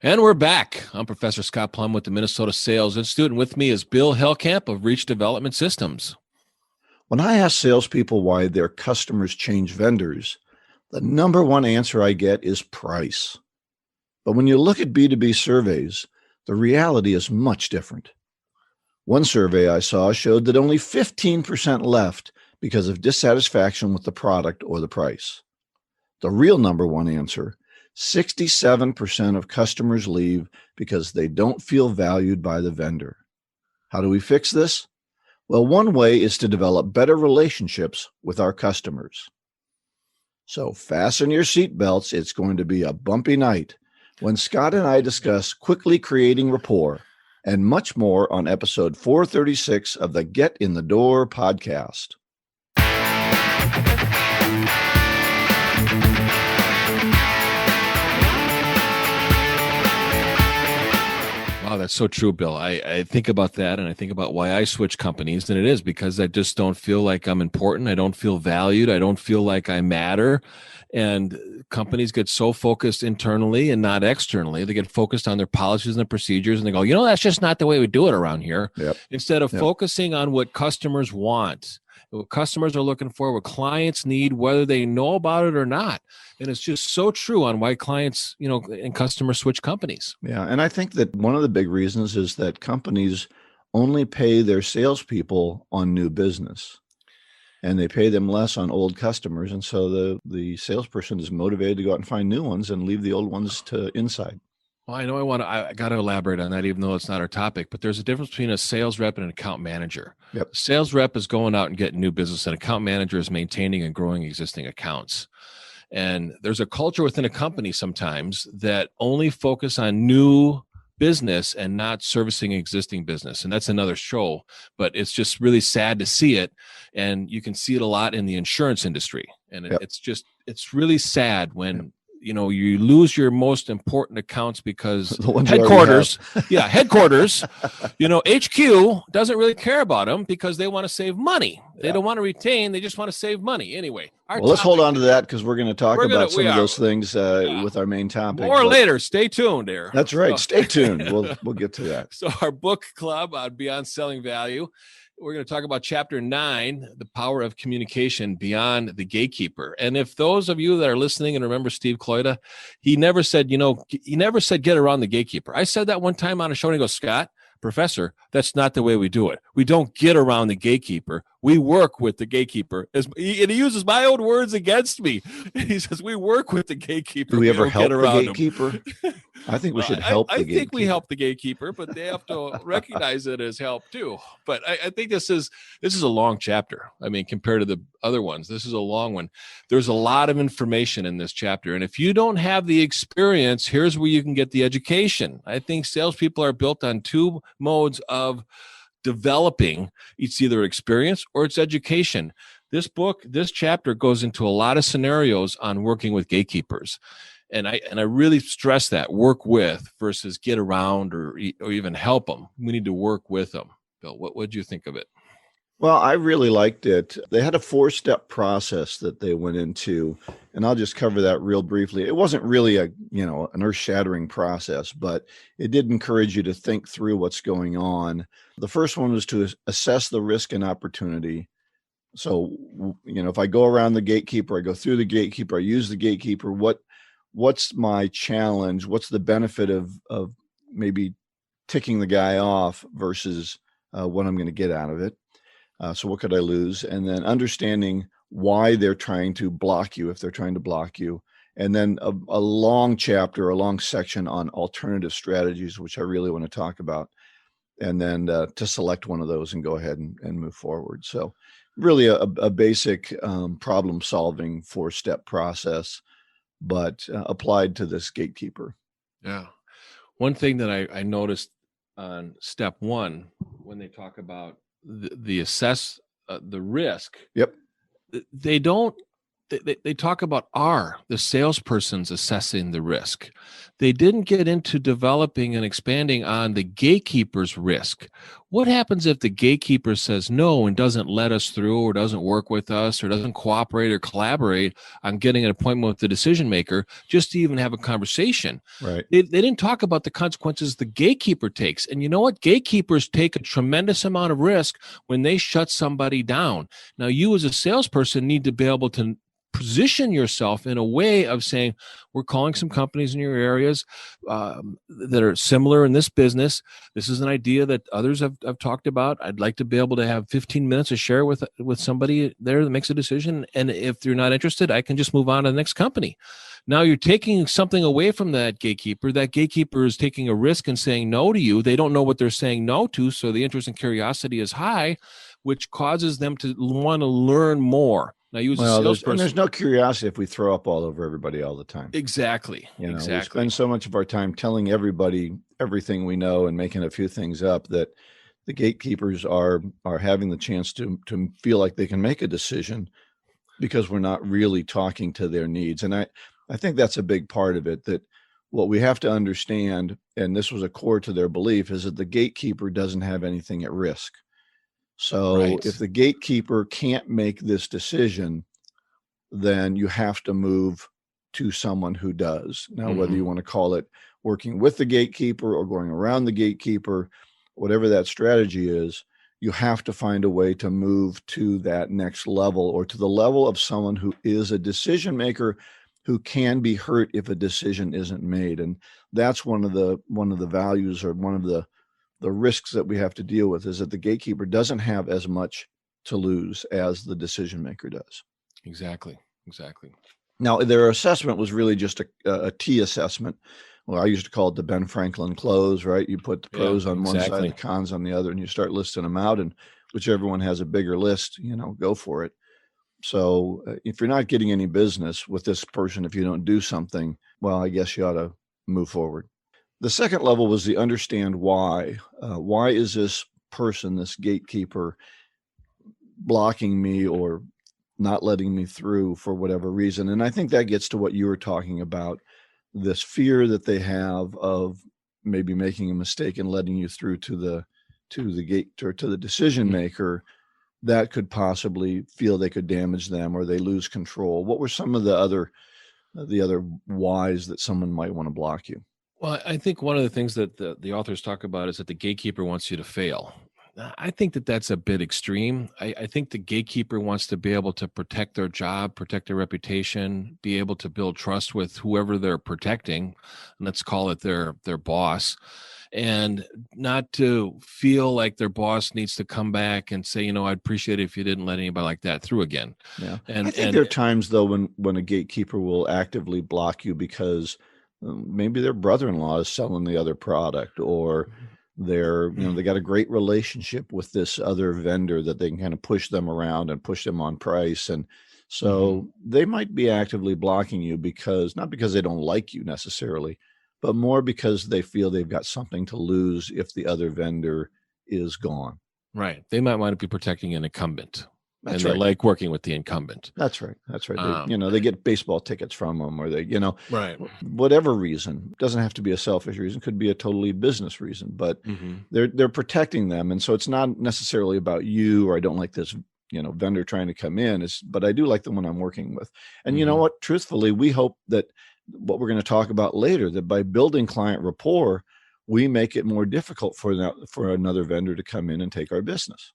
And we're back. I'm Professor Scott Plum with the Minnesota Sales Institute, and with me is Bill Hellkamp of Reach Development Systems. When I ask salespeople why their customers change vendors, the number one answer I get is price. But when you look at B2B surveys, the reality is much different. One survey I saw showed that only 15% left because of dissatisfaction with the product or the price. The real number one answer, 67% of customers leave because they don't feel valued by the vendor. How do we fix this? Well, one way is to develop better relationships with our customers. So fasten your seatbelts. It's going to be a bumpy night when Scott and I discuss quickly creating rapport and much more on episode 436 of the Get in the Door podcast. Wow, that's so true, Bill. I think about that, and I think about why I switch companies, and it is because I just don't feel like I'm important. I don't feel valued. I don't feel like I matter. And companies get so focused internally and not externally. They get focused on their policies and their procedures, and they go, that's just not the way we do it around here. Yep. Instead of focusing on what customers want, what customers are looking for, what clients need, whether they know about it or not. And it's just so true on why clients, and customers switch companies. Yeah. And I think that one of the big reasons is that companies only pay their salespeople on new business, and they pay them less on old customers. And so the salesperson is motivated to go out and find new ones and leave the old ones to inside. Well, I know I got to elaborate on that, even though it's not our topic, but there's a difference between a sales rep and an account manager. Yep. Sales rep is going out and getting new business. An account manager is maintaining and growing existing accounts. And there's a culture within a company sometimes that only focus on new business and not servicing existing business. And that's another show, but it's just really sad to see it. And you can see it a lot in the insurance industry. And it's really sad when you lose your most important accounts because headquarters, HQ doesn't really care about them because they want to save money. They don't want to retain. They just want to save money. Anyway, let's hold on to that because we're going to talk about some of those things with our main topic. More later. Stay tuned there. That's right. Stay tuned. We'll get to that. So our book club on Beyond Selling Value, we're going to talk about chapter 9, the power of communication beyond the gatekeeper. And if those of you that are listening and remember Steve Kloida, he never said get around the gatekeeper. I said that one time on a show and he goes, Scott, Professor, that's not the way we do it. We don't get around the gatekeeper. We work with the gatekeeper. And he uses my own words against me. He says, we work with the gatekeeper. Do we ever help the gatekeeper? I think we should help the gatekeeper. I think we help the gatekeeper, but they have to recognize it as help too. But I think this is a long chapter. I mean, compared to the other ones, this is a long one. There's a lot of information in this chapter. And if you don't have the experience, here's where you can get the education. I think salespeople are built on two modes of developing. It's either experience or it's education. This chapter goes into a lot of scenarios on working with gatekeepers. And I really stress that work with versus get around or even help them. We need to work with them. Bill, what did you think of it? Well, I really liked it. They had a 4-step process that they went into, and I'll just cover that real briefly. It wasn't really an earth-shattering process, but it did encourage you to think through what's going on. The first one was to assess the risk and opportunity. So, if I go around the gatekeeper, I go through the gatekeeper, I use the gatekeeper, what's my challenge? What's the benefit of maybe ticking the guy off versus what I'm going to get out of it? So what could I lose? And then understanding why they're trying to block you, if they're trying to block you. And then a long chapter, a long section on alternative strategies, which I really want to talk about. And then to select one of those and go ahead and move forward. So really a basic problem solving 4-step process, but applied to this gatekeeper. Yeah. One thing that I noticed on step 1, when they talk about the assess the risk. Yep. They don't they talk about the salesperson's assessing the risk. They didn't get into developing and expanding on the gatekeeper's risk. What happens if the gatekeeper says no and doesn't let us through, or doesn't work with us, or doesn't cooperate or collaborate on getting an appointment with the decision maker just to even have a conversation? Right. They didn't talk about the consequences the gatekeeper takes. And you know what? Gatekeepers take a tremendous amount of risk when they shut somebody down. Now, you as a salesperson need to be able to position yourself in a way of saying, we're calling some companies in your areas that are similar in this business. This is an idea that others have talked about. I'd like to be able to have 15 minutes to share with somebody there that makes a decision. And if you're not interested, I can just move on to the next company. Now you're taking something away from that gatekeeper. That gatekeeper is taking a risk and saying no to you. They don't know what they're saying no to, so the interest and curiosity is high, which causes them to want to learn more. Now, you as a salesperson, there's no curiosity if we throw up all over everybody all the time. Exactly. We Exactly. spend so much of our time telling everybody everything we know and making a few things up that the gatekeepers are having the chance to feel like they can make a decision because we're not really talking to their needs. And I think that's a big part of it, that what we have to understand, and this was a core to their belief, is that the gatekeeper doesn't have anything at risk. So Right. if the gatekeeper can't make this decision, then you have to move to someone who does. Now, whether you want to call it working with the gatekeeper or going around the gatekeeper, whatever that strategy is, you have to find a way to move to that next level, or to the level of someone who is a decision maker who can be hurt if a decision isn't made. And that's one of the values, or one of the risks that we have to deal with, is that the gatekeeper doesn't have as much to lose as the decision maker does. Exactly. Now, their assessment was really just a T assessment. Well, I used to call it the Ben Franklin close, right? You put the pros on one side, the cons on the other, and you start listing them out, and whichever one has a bigger list, go for it. So if you're not getting any business with this person, if you don't do something, well, I guess you ought to move forward. The second level was the understand why. Why is this person, this gatekeeper, blocking me or not letting me through for whatever reason? And I think that gets to what you were talking about, this fear that they have of maybe making a mistake and letting you through to the gate, or to the decision maker, that could possibly feel they could damage them, or they lose control. What were some of the other whys that someone might want to block you? Well, I think one of the things that the authors talk about is that the gatekeeper wants you to fail. I think that that's a bit extreme. I think the gatekeeper wants to be able to protect their job, protect their reputation, be able to build trust with whoever they're protecting, and let's call it their boss, and not to feel like their boss needs to come back and say, I'd appreciate it if you didn't let anybody like that through again. Yeah. And I think there are times, though, when a gatekeeper will actively block you because maybe their brother-in-law is selling the other product, or they're, they got a great relationship with this other vendor that they can kind of push them around and push them on price. And so they might be actively blocking you not because they don't like you necessarily, but more because they feel they've got something to lose if the other vendor is gone. Right. They might want to be protecting an incumbent. That's and right. They like working with the incumbent. That's right. They get baseball tickets from them, or they, right. Whatever reason. Doesn't have to be a selfish reason. Could be a totally business reason, but they're protecting them. And so it's not necessarily about you, or I don't like this, vendor trying to come in. But I do like the one I'm working with. And you know what? Truthfully, we hope that what we're going to talk about later, that by building client rapport, we make it more difficult for another vendor to come in and take our business.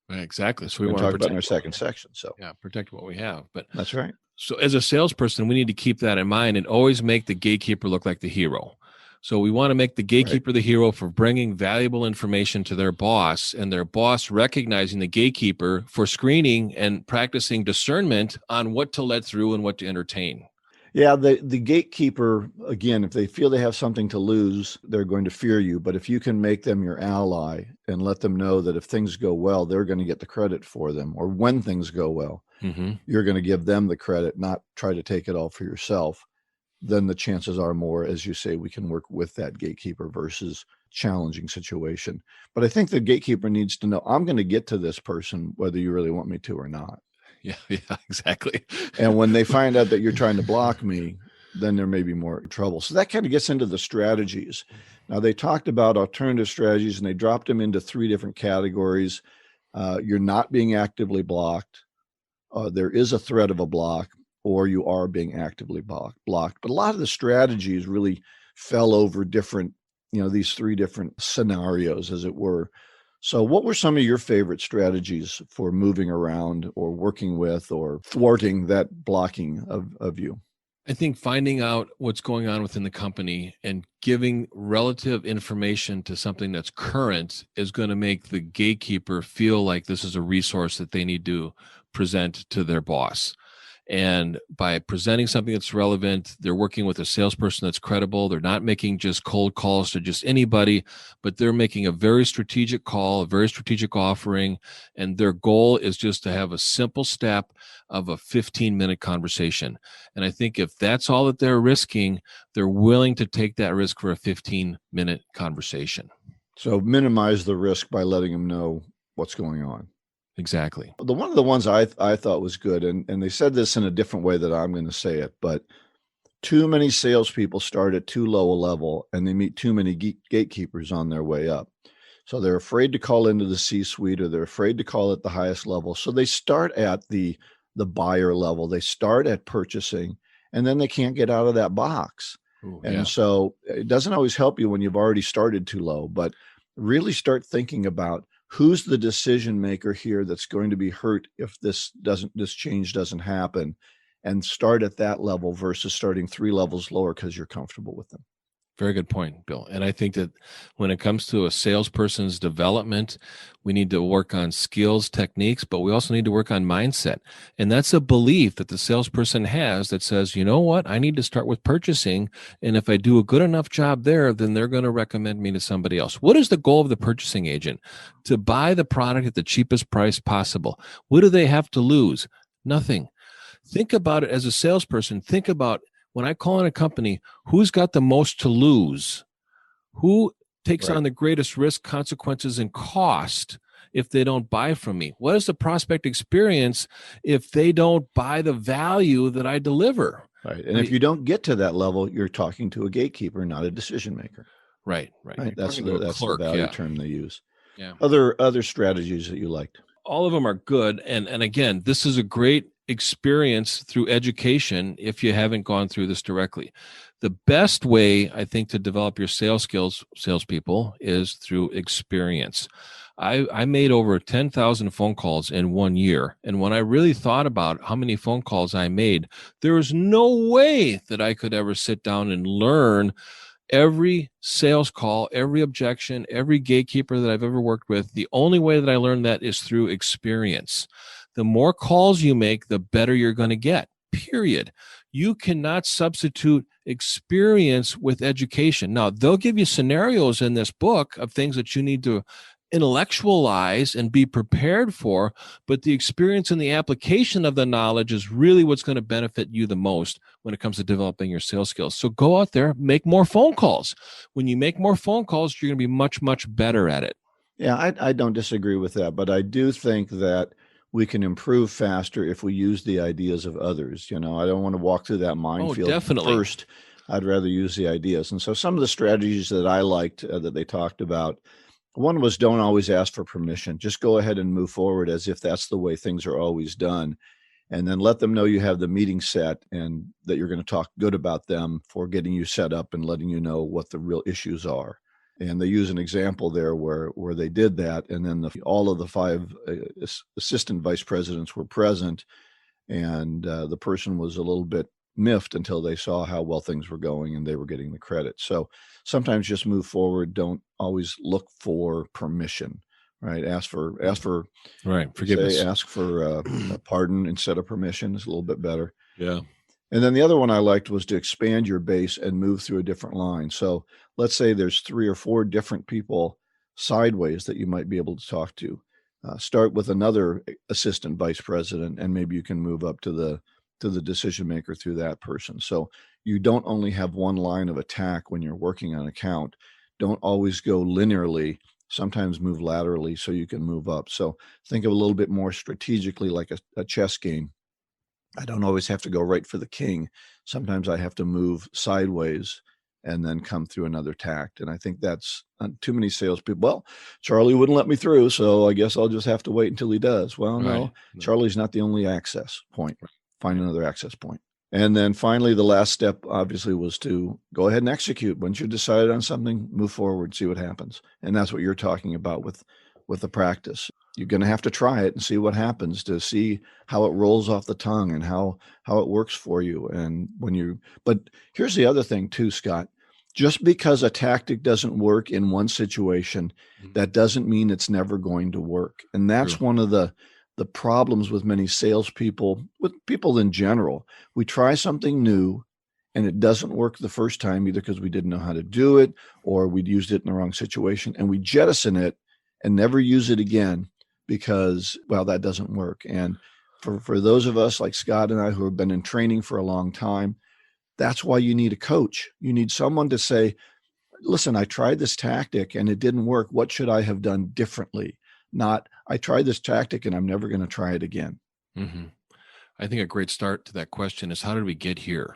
Right, exactly. So we want to talk about in our second section. So protect what we have. But that's right. So as a salesperson, we need to keep that in mind and always make the gatekeeper look like the hero. So we want to make the gatekeeper the hero for bringing valuable information to their boss, and their boss recognizing the gatekeeper for screening and practicing discernment on what to let through and what to entertain. Yeah, the gatekeeper, again, if they feel they have something to lose, they're going to fear you. But if you can make them your ally and let them know that if things go well, they're going to get the credit for them, or when things go well, you're going to give them the credit, not try to take it all for yourself, then the chances are more, as you say, we can work with that gatekeeper versus challenging situation. But I think the gatekeeper needs to know, I'm going to get to this person whether you really want me to or not. Yeah, exactly. And when they find out that you're trying to block me, then there may be more trouble. So that kind of gets into the strategies. Now, they talked about alternative strategies and they dropped them into 3 different categories. You're not being actively blocked. There is a threat of a block, or you are being actively blocked. But a lot of the strategies really fell over different, these 3 different scenarios, as it were. So what were some of your favorite strategies for moving around or working with or thwarting that blocking of you? I think finding out what's going on within the company and giving relative information to something that's current is going to make the gatekeeper feel like this is a resource that they need to present to their boss. And by presenting something that's relevant, they're working with a salesperson that's credible. They're not making just cold calls to just anybody, but they're making a very strategic call, a very strategic offering. And their goal is just to have a simple step of a 15-minute conversation. And I think if that's all that they're risking, they're willing to take that risk for a 15-minute conversation. So minimize the risk by letting them know what's going on. Exactly. One of the ones I thought was good, and they said this in a different way that I'm going to say it, but too many salespeople start at too low a level and they meet too many gatekeepers on their way up. So they're afraid to call into the C-suite, or they're afraid to call at the highest level. So they start at the buyer level. They start at purchasing, and then they can't get out of that box. Ooh, and yeah. So it doesn't always help you when you've already started too low, but really start thinking about who's the decision maker here that's going to be hurt if this change doesn't happen, and start at that level versus starting 3 levels lower because you're comfortable with them. Very good point, Bill. And I think that when it comes to a salesperson's development, we need to work on skills, techniques, but we also need to work on mindset. And that's a belief that the salesperson has that says, you know what, I need to start with purchasing. And if I do a good enough job there, then they're going to recommend me to somebody else. What is the goal of the purchasing agent? To buy the product at the cheapest price possible. What do they have to lose? Nothing. Think about it as a salesperson. Think about, when I call in a company, who's got the most to lose? Who takes on the greatest risk, consequences, and cost if they don't buy from me? What is the prospect experience if they don't buy the value that I deliver? Right. And if you don't get to that level, you're talking to a gatekeeper, not a decision maker. Right. That's the value term they use. Yeah. Other strategies that you liked? All of them are good. And again, this is a great experience through education if you haven't gone through this directly. The best way, I think, to develop your sales skills, salespeople, is through experience. I made over 10,000 phone calls in 1 year. And when I really thought about how many phone calls I made, there was no way that I could ever sit down and learn every sales call, every objection, every gatekeeper that I've ever worked with. The only way that I learned that is through experience. The more calls you make, the better you're going to get, period. You cannot substitute experience with education. Now, they'll give you scenarios in this book of things that you need to intellectualize and be prepared for, but the experience and the application of the knowledge is really what's going to benefit you the most when it comes to developing your sales skills. So go out there, make more phone calls. When you make more phone calls, you're going to be much, much better at it. Yeah, I don't disagree with that, but I do think that we can improve faster if we use the ideas of others. I don't want to walk through that minefield first. I'd rather use the ideas. And so some of the strategies that I liked that they talked about, one was don't always ask for permission. Just go ahead and move forward as if that's the way things are always done. And then let them know you have the meeting set and that you're going to talk good about them for getting you set up and letting you know what the real issues are. And they use an example there where they did that. And then all of the 5 assistant vice presidents were present. And the person was a little bit miffed until they saw how well things were going and they were getting the credit. So sometimes just move forward. Don't always look for permission, right? Ask for forgiveness. Ask for a pardon instead of permission is a little bit better. Yeah. And then the other one I liked was to expand your base and move through a different line. So let's say there's 3 or 4 different people sideways that you might be able to talk to. Start with another assistant vice president, and maybe you can move up to the decision maker through that person. So you don't only have one line of attack when you're working on an account. Don't always go linearly. sometimes move laterally so you can move up. So think of a little bit more strategically like a chess game. I don't always have to go right for the king. Sometimes I have to move sideways and then come through another tact. And I think that's too many salespeople. Well, Charlie wouldn't let me through, so I guess I'll just have to wait until he does. Well, no, Charlie's not the only access point. Find another access point. And then finally, the last step obviously was to go ahead and execute. Once you're decided on something, move forward, see what happens. And that's what you're talking about with the practice. You're going to have to try it and see what happens to see how it rolls off the tongue and how it works for you. And but here's the other thing too, Scott. Just because a tactic doesn't work in one situation, that doesn't mean it's never going to work. And that's one of the problems with many salespeople, with people in general. We try something new and it doesn't work the first time, either because we didn't know how to do it or we'd used it in the wrong situation, and we jettison it and never use it again because, well, that doesn't work. And for those of us like Scott and I who have been in training for a long time, that's why you need a coach. You need someone to say, listen, I tried this tactic and it didn't work. What should I have done differently? Not, I tried this tactic and I'm never going to try it again. Mm-hmm. I think a great start to that question is, how did we get here?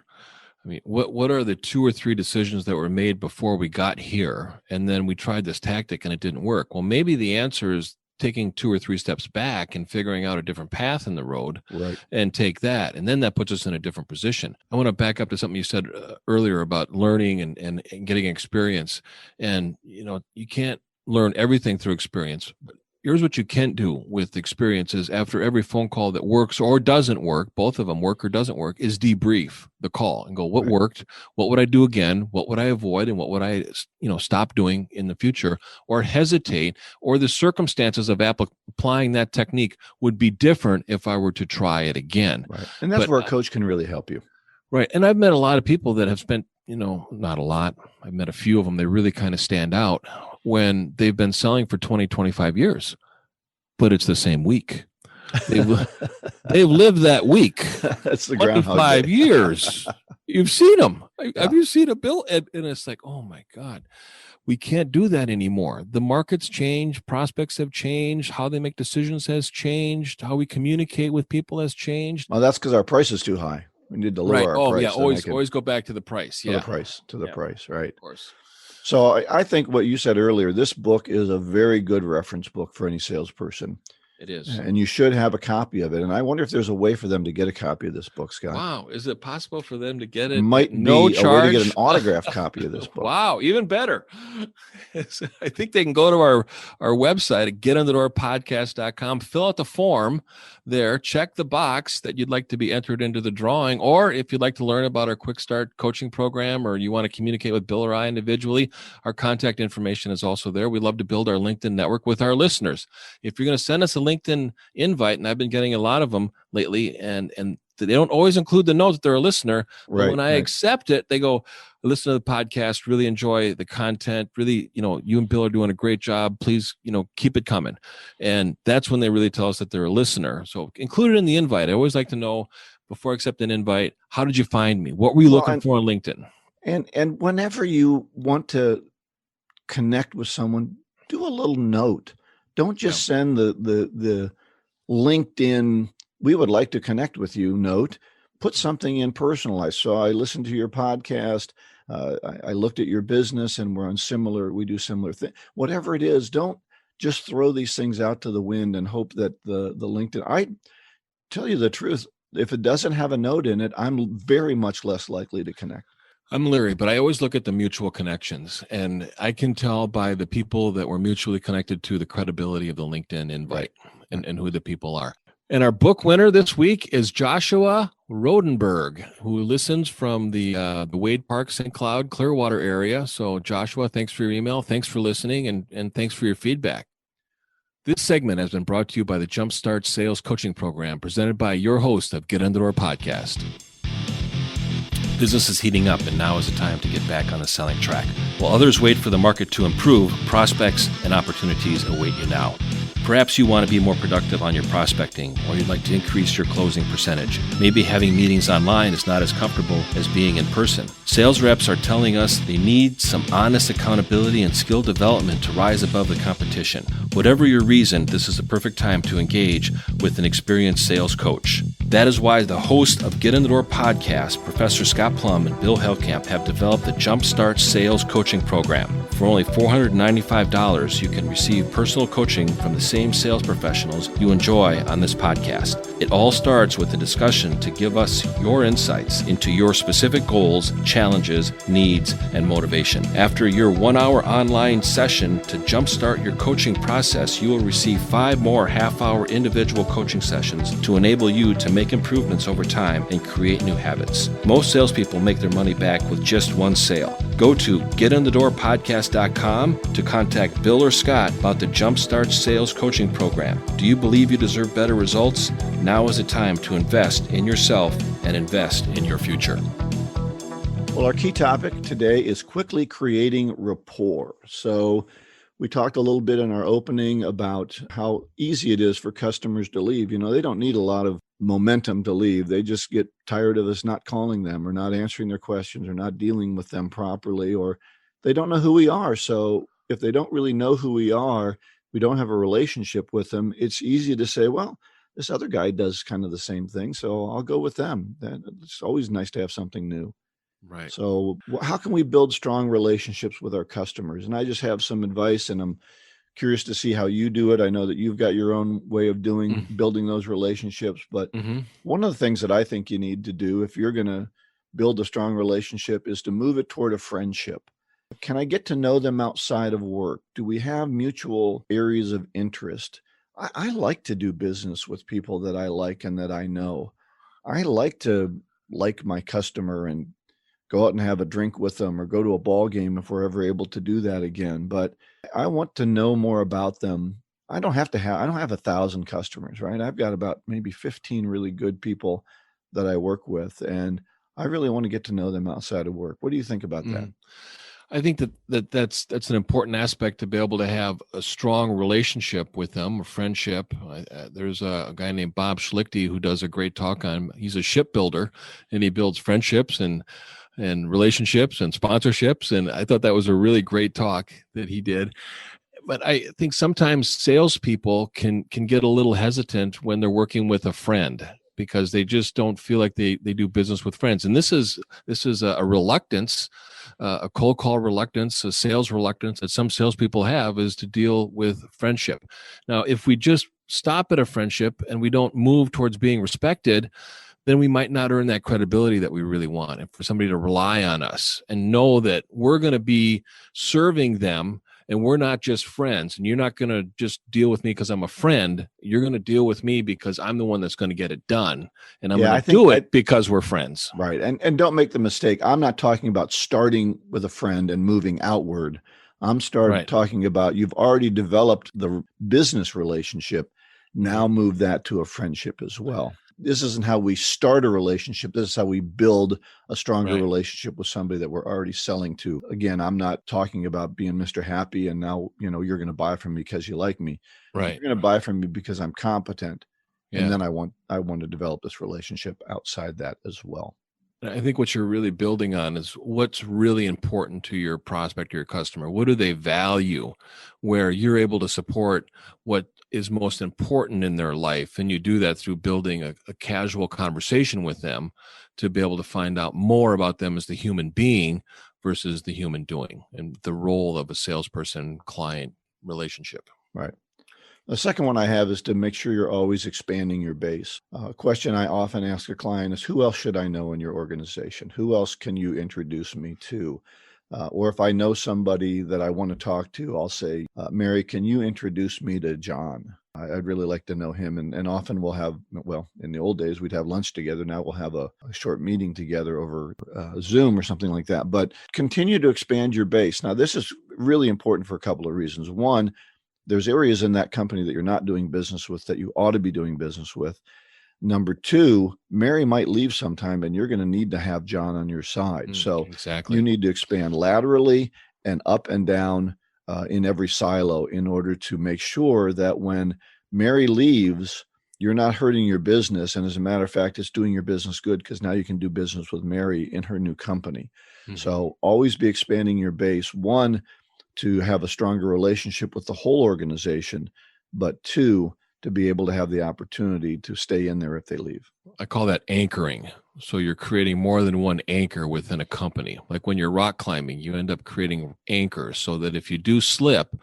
I mean, what are the 2 or 3 decisions that were made before we got here? And then we tried this tactic and it didn't work. Well, maybe the answer is taking 2 or 3 steps back and figuring out a different path in the road, and take that. And then that puts us in a different position. I want to back up to something you said earlier about learning and getting experience. And, you can't learn everything through experience. But here's what you can do with experiences after every phone call that works or doesn't work, both of them work or doesn't work, is debrief the call and go, what worked? What would I do again? What would I avoid? And what would I, stop doing in the future, or hesitate, or the circumstances of applying that technique would be different if I were to try it again. Right. And that's where a coach can really help you. Right. And I've met a lot of people that have spent, not a lot. I've met a few of them. They really kind of stand out when they've been selling for 20, 25 years, but it's the same week. They've lived that week. That's the 25 years. You've seen them. Have you seen a bill? And it's like, oh my God, we can't do that anymore. The market's changed. Prospects have changed. How they make decisions has changed. How we communicate with people has changed. Well, that's because our price is too high. We need to lower our price. Always go back to the price. To the price, right? Of course. So I think what you said earlier, this book is a very good reference book for any salesperson. It is. And you should have a copy of it. And I wonder if there's a way for them to get a copy of this book, Scott. Wow. Is it possible for them to get it? Might no be charge? A way to get an autographed copy of this book. Wow. Even better. I think they can go to our website at getunderthedoorpodcast.com, fill out the form there, check the box that you'd like to be entered into the drawing. Or if you'd like to learn about our Quick Start coaching program, or you want to communicate with Bill or I individually, our contact information is also there. We love to build our LinkedIn network with our listeners. If you're going to send us a LinkedIn invite, and I've been getting a lot of them lately, and they don't always include the note that they're a listener. But when I accept it, they go, listen to the podcast, really enjoy the content. Really, you and Bill are doing a great job. Please, keep it coming. And that's when they really tell us that they're a listener. So include it in the invite. I always like to know, before I accept an invite, how did you find me? What were you looking for on LinkedIn? And whenever you want to connect with someone, do a little note. Don't just send the LinkedIn, we would like to connect with you note. Put something in personalized. So I listened to your podcast. I looked at your business and we do similar things. Whatever it is, don't just throw these things out to the wind and hope that the LinkedIn, I tell you the truth, if it doesn't have a note in it, I'm very much less likely to connect. I'm leery, but I always look at the mutual connections, and I can tell by the people that we're mutually connected to the credibility of the LinkedIn invite and who the people are. And our book winner this week is Joshua Rodenberg, who listens from the Wade Park, St. Cloud, Clearwater area. So Joshua, thanks for your email. Thanks for listening, and thanks for your feedback. This segment has been brought to you by the Jumpstart Sales Coaching Program, presented by your host of Get Under Door Podcast. Business is heating up, and now is the time to get back on the selling track. While others wait for the market to improve, prospects and opportunities await you now. Perhaps you want to be more productive on your prospecting, or you'd like to increase your closing percentage. Maybe having meetings online is not as comfortable as being in person. Sales reps are telling us they need some honest accountability and skill development to rise above the competition. Whatever your reason, this is the perfect time to engage with an experienced sales coach. That is why the host of Get in the Door podcast, Professor Scott Plum and Bill Hellkamp, have developed the Jumpstart Sales Coaching Program. For only $495, you can receive personal coaching from the same sales professionals you enjoy on this podcast. It all starts with a discussion to give us your insights into your specific goals, challenges, needs, and motivation. After your 1-hour online session to jumpstart your coaching process, you will receive 5 more half-hour individual coaching sessions to enable you to make improvements over time and create new habits. Most salespeople make their money back with just one sale. Go to getinthedoorpodcast.com to contact Bill or Scott about the Jumpstart Sales Coaching Program. Do you believe you deserve better results? Now is the time to invest in yourself and invest in your future. Well, our key topic today is quickly creating rapport. So we talked a little bit in our opening about how easy it is for customers to leave. They don't need a lot of momentum to leave. They just get tired of us not calling them or not answering their questions or not dealing with them properly, or they don't know who we are. So if they don't really know who we are, we don't have a relationship with them, it's easy to say, well, this other guy does kind of the same thing, so I'll go with them. It's always nice to have something new. Right. So how can we build strong relationships with our customers? And I just have some advice, and I'm curious to see how you do it. I know that you've got your own way of building those relationships, but one of the things that I think you need to do if you're going to build a strong relationship is to move it toward a friendship. Can I get to know them outside of work? Do we have mutual areas of interest? I like to do business with people that I like and that I know. I like to like my customer and go out and have a drink with them or go to a ball game if we're ever able to do that again. But I want to know more about them. I don't have 1,000 customers, right? I've got about maybe 15 really good people that I work with, and I really want to get to know them outside of work. What do you think about that? I think that's an important aspect to be able to have a strong relationship with them, a friendship. There's a guy named Bob Schlichty who does a great talk on. He's a shipbuilder, and he builds friendships and relationships and sponsorships. And I thought that was a really great talk that he did. But I think sometimes salespeople can get a little hesitant when they're working with a friend, because they just don't feel like they do business with friends. And this is a reluctance, a cold call reluctance, a sales reluctance that some salespeople have, is to deal with friendship. Now, if we just stop at a friendship and we don't move towards being respected, then we might not earn that credibility that we really want. And for somebody to rely on us and know that we're going to be serving them, and we're not just friends, and you're not going to just deal with me because I'm a friend. You're going to deal with me because I'm the one that's going to get it done. And I'm going to do it because we're friends. Right. And don't make the mistake. I'm not talking about starting with a friend and moving outward. I'm talking about you've already developed the business relationship. Now move that to a friendship as well. This isn't how we start a relationship. This is how we build a stronger relationship with somebody that we're already selling to. Again, I'm not talking about being Mr. Happy and now, you're going to buy from me because you like me. Right. You're going to buy from me because I'm competent. Yeah. And then I want to develop this relationship outside that as well. I think what you're really building on is what's really important to your prospect or your customer. What do they value, where you're able to support what is most important in their life. And you do that through building a casual conversation with them to be able to find out more about them as the human being versus the human doing, and the role of a salesperson-client relationship. Right. The second one I have is to make sure you're always expanding your base. A question I often ask a client is, who else should I know in your organization? Who else can you introduce me to? Or if I know somebody that I want to talk to, I'll say, Mary, can you introduce me to John? I'd really like to know him. And often we'll have, in the old days, we'd have lunch together. Now we'll have a short meeting together over Zoom or something like that. But continue to expand your base. Now, this is really important for a couple of reasons. One, there's areas in that company that you're not doing business with that you ought to be doing business with. Number two, Mary might leave sometime and you're going to need to have John on your side. So exactly. You need to expand laterally and up and down in every silo in order to make sure that when Mary leaves, you're not hurting your business. And as a matter of fact, it's doing your business good because now you can do business with Mary in her new company. Mm-hmm. So always be expanding your base. One, to have a stronger relationship with the whole organization, but two, to be able to have the opportunity to stay in there if they leave. I call that anchoring. So you're creating more than one anchor within a company. Like when you're rock climbing, you end up creating anchors so that if you do slip,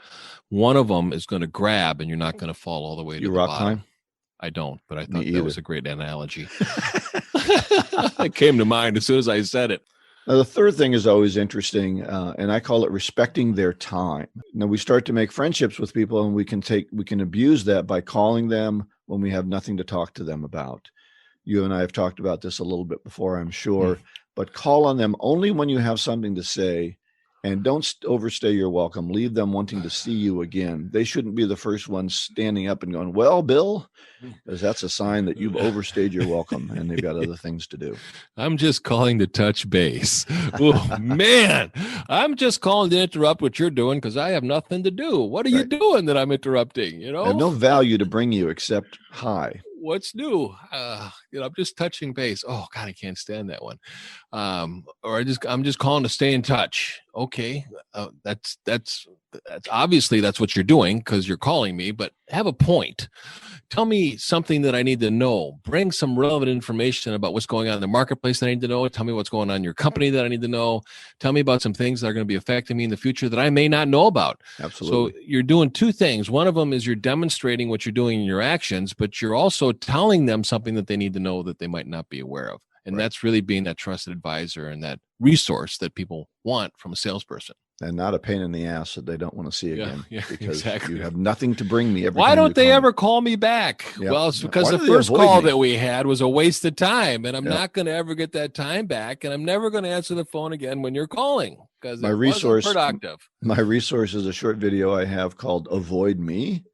one of them is going to grab and you're not going to fall all the way to the bottom. Climb? I don't, but I thought that was a great analogy. It came to mind as soon as I said it. Now, the third thing is always interesting, and I call it respecting their time. Now, we start to make friendships with people, and we can abuse that by calling them when we have nothing to talk to them about. You and I have talked about this a little bit before, I'm sure, but call on them only when you have something to say, and don't overstay your welcome. Leave them wanting to see you again. They shouldn't be the first ones standing up and going, "Well, Bill," because that's a sign that you've overstayed your welcome and they've got other things to do. I'm just calling to touch base. Oh, man, I'm just calling to interrupt what you're doing because I have nothing to do. What are you doing that I'm interrupting? You know, I have no value to bring you except hi. What's new? I'm just touching base. Oh God, I can't stand that one. Or I'm just calling to stay in touch. Okay, that's obviously that's what you're doing because you're calling me. But have a point. Tell me something that I need to know. Bring some relevant information about what's going on in the marketplace that I need to know. Tell me what's going on in your company that I need to know. Tell me about some things that are going to be affecting me in the future that I may not know about. Absolutely. So you're doing two things. One of them is you're demonstrating what you're doing in your actions, but you're also telling them something that they need to know that they might not be aware of. And that's really being that trusted advisor and that resource that people want from a salesperson. And not a pain in the ass that they don't want to see again. Because you have nothing to bring me. Why don't they ever call me back? Yep. Well, it's because the first call that we had was a waste of time, and I'm not going to ever get that time back, and I'm never going to answer the phone again when you're calling because it wasn't productive. My resource is a short video I have called "Avoid Me."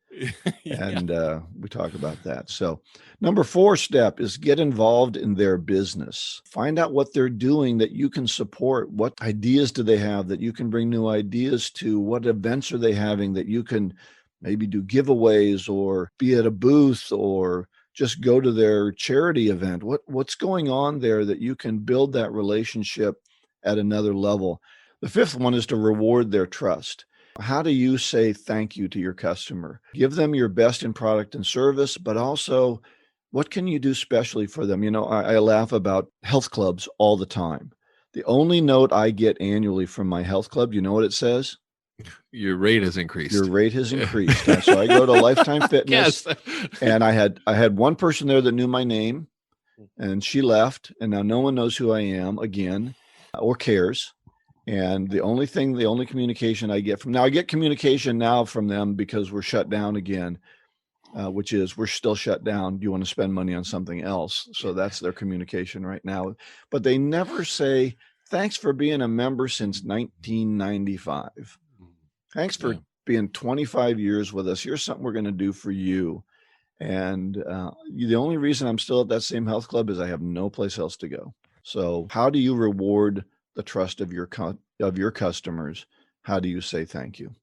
And we talk about that. So number 4 step is get involved in their business. Find out what they're doing that you can support. What ideas do they have that you can bring new ideas to? What events are they having that you can maybe do giveaways or be at a booth or just go to their charity event? What's going on there that you can build that relationship at another level? The 5th one is to reward their trust. How do you say thank you to your customer? Give them your best in product and service, but also what can you do specially for them? You know, I laugh about health clubs all the time. The only note I get annually from my health club, you know what it says? Your rate has increased. Your rate has increased. So I go to Lifetime Fitness, and I had one person there that knew my name, and she left, and now no one knows who I am again or cares. And the only communication I get I get communication now from them because we're shut down again, which is we're still shut down. Do you want to spend money on something else? So that's their communication right now. But they never say, thanks for being a member since 1995. Thanks for being 25 years with us. Here's something we're going to do for you. And the only reason I'm still at that same health club is I have no place else to go. So how do you reward the trust of your customers? How do you say thank you?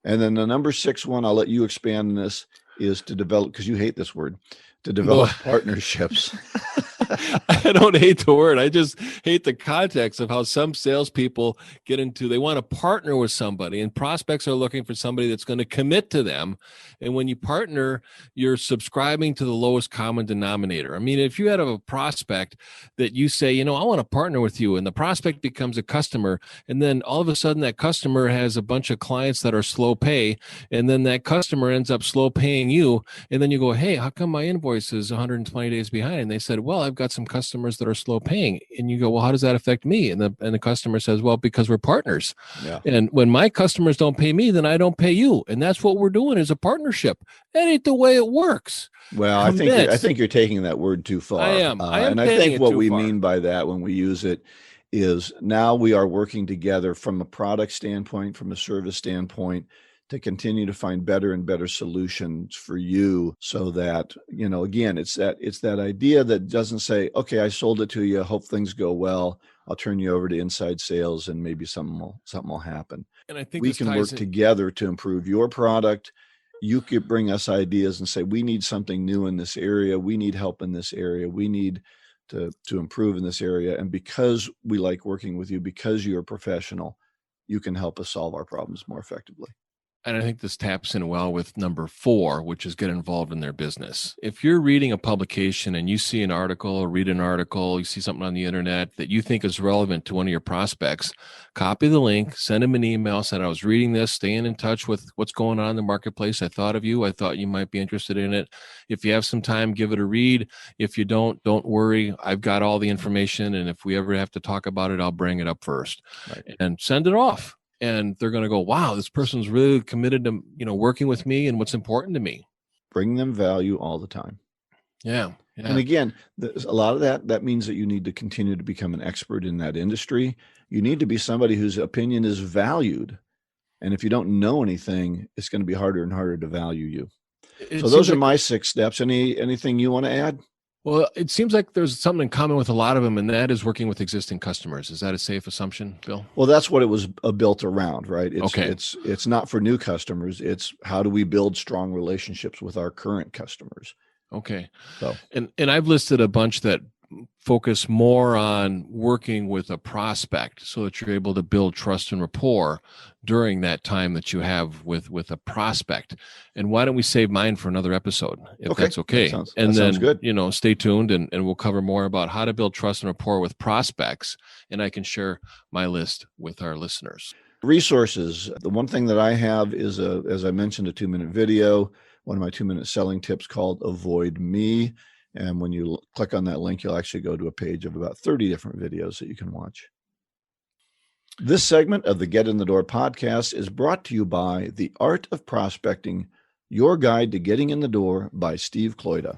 And then the number 6 one, I'll let you expand on this, is to develop, because you hate this word, to develop partnerships. I don't hate the word. I just hate the context of how some salespeople get into, they want to partner with somebody, and prospects are looking for somebody that's going to commit to them. And when you partner, you're subscribing to the lowest common denominator. I mean, if you had a prospect that you say, you know, I want to partner with you, and the prospect becomes a customer, and then all of a sudden that customer has a bunch of clients that are slow pay, and then that customer ends up slow paying you, and then you go, hey, how come my invoice is 120 days behind? And they said, well, I've got some customers that are slow paying. And you go, well, how does that affect me? And the customer says, well, because we're partners. Yeah. And when my customers don't pay me, then I don't pay you. And that's what we're doing is a partnership. That ain't the way it works. Well, I think you're taking that word too far. I am. And I think what we mean by that when we use it is now we are working together from a product standpoint, from a service standpoint, to continue to find better and better solutions for you, so that, again, it's that idea that doesn't say, okay, I sold it to you, hope things go well. I'll turn you over to inside sales and maybe something will happen. And I think we can work together to improve your product. You could bring us ideas and say, we need something new in this area. We need help in this area. We need to improve in this area. And because we like working with you, because you're a professional, you can help us solve our problems more effectively. And I think this taps in well with number 4, which is get involved in their business. If you're reading a publication and you see an article or read an article, you see something on the internet that you think is relevant to one of your prospects, copy the link, send them an email, say, I was reading this, staying in touch with what's going on in the marketplace. I thought of you. I thought you might be interested in it. If you have some time, give it a read. If you don't worry. I've got all the information. And if we ever have to talk about it, I'll bring it up first. Right. And send it off. And they're going to go, wow, this person's really committed to, working with me and what's important to me. Bring them value all the time. Yeah. And again, there's a lot of that means that you need to continue to become an expert in that industry. You need to be somebody whose opinion is valued. And if you don't know anything, it's going to be harder and harder to value you. So those are my 6 steps. Anything you want to add? Well, it seems like there's something in common with a lot of them, and that is working with existing customers. Is that a safe assumption, Bill? Well, that's what it was built around, right? It's not for new customers. It's how do we build strong relationships with our current customers? Okay. So, and I've listed a bunch that focus more on working with a prospect so that you're able to build trust and rapport during that time that you have with a prospect. And why don't we save mine for another episode, if that's okay? That sounds good. Stay tuned and we'll cover more about how to build trust and rapport with prospects. And I can share my list with our listeners. Resources. The one thing that I have is, as I mentioned, a 2-minute video, one of my 2-minute selling tips called Avoid Me. And when you click on that link, you'll actually go to a page of about 30 different videos that you can watch. This segment of the Get in the Door podcast is brought to you by The Art of Prospecting, Your Guide to Getting in the Door by Steve Kloida.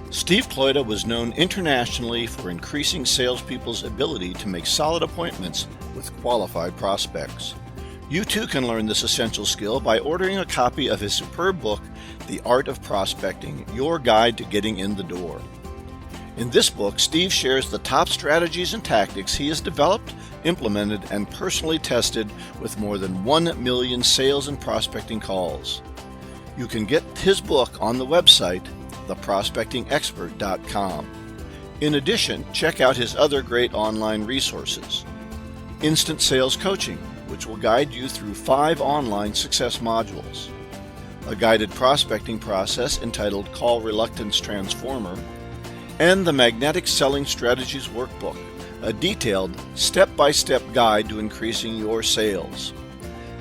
Steve Kloida was known internationally for increasing salespeople's ability to make solid appointments with qualified prospects. You too can learn this essential skill by ordering a copy of his superb book, The Art of Prospecting, Your Guide to Getting in the Door. In this book, Steve shares the top strategies and tactics he has developed, implemented, and personally tested with more than 1 million sales and prospecting calls. You can get his book on the website, theprospectingexpert.com. In addition, check out his other great online resources. Instant Sales Coaching, which will guide you through 5 online success modules. A guided prospecting process entitled Call Reluctance Transformer, and the Magnetic Selling Strategies Workbook, a detailed step-by-step guide to increasing your sales.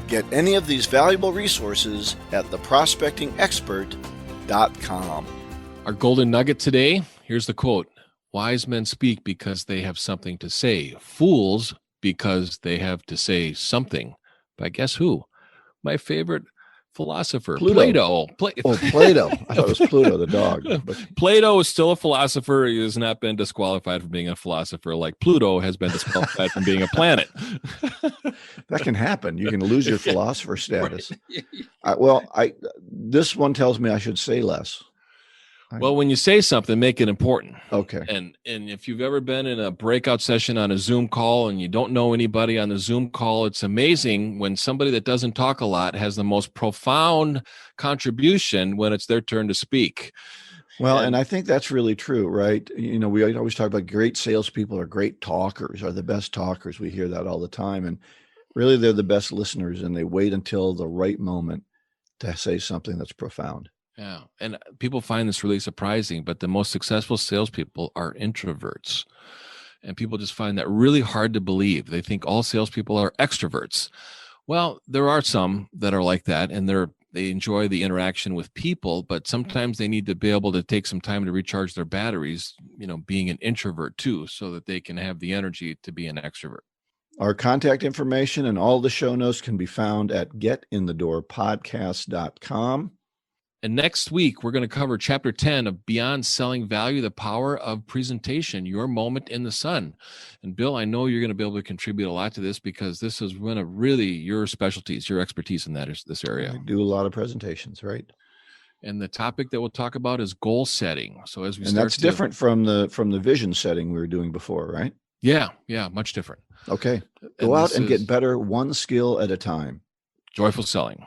Get any of these valuable resources at theprospectingexpert.com. Our golden nugget today, here's the quote. Wise men speak because they have something to say. Fools because they have to say something. But guess who? My favorite philosopher, Plato. Plato. I thought it was Pluto, the dog. But Plato is still a philosopher. He has not been disqualified from being a philosopher like Pluto has been disqualified from being a planet. That can happen. You can lose your philosopher status. This one tells me I should say less. Well, when you say something, make it important. Okay. And if you've ever been in a breakout session on a Zoom call and you don't know anybody on the Zoom call, it's amazing when somebody that doesn't talk a lot has the most profound contribution when it's their turn to speak. Well, and I think that's really true, right? We always talk about great salespeople are great talkers, are the best talkers. We hear that all the time. And really, they're the best listeners, and they wait until the right moment to say something that's profound. Yeah. And people find this really surprising, but the most successful salespeople are introverts. And people just find that really hard to believe. They think all salespeople are extroverts. Well, there are some that are like that, and they enjoy the interaction with people, but sometimes they need to be able to take some time to recharge their batteries, being an introvert too, so that they can have the energy to be an extrovert. Our contact information and all the show notes can be found at getinthedoorpodcast.com. And next week, we're going to cover Chapter 10 of Beyond Selling Value, the Power of Presentation, Your Moment in the Sun. And Bill, I know you're going to be able to contribute a lot to this because this is one of really your specialties, your expertise in this area. I do a lot of presentations, right? And the topic that we'll talk about is goal setting. So as we And start that's different from the vision setting we were doing before, right? Yeah, much different. Okay. Go out and get better one skill at a time. Joyful selling.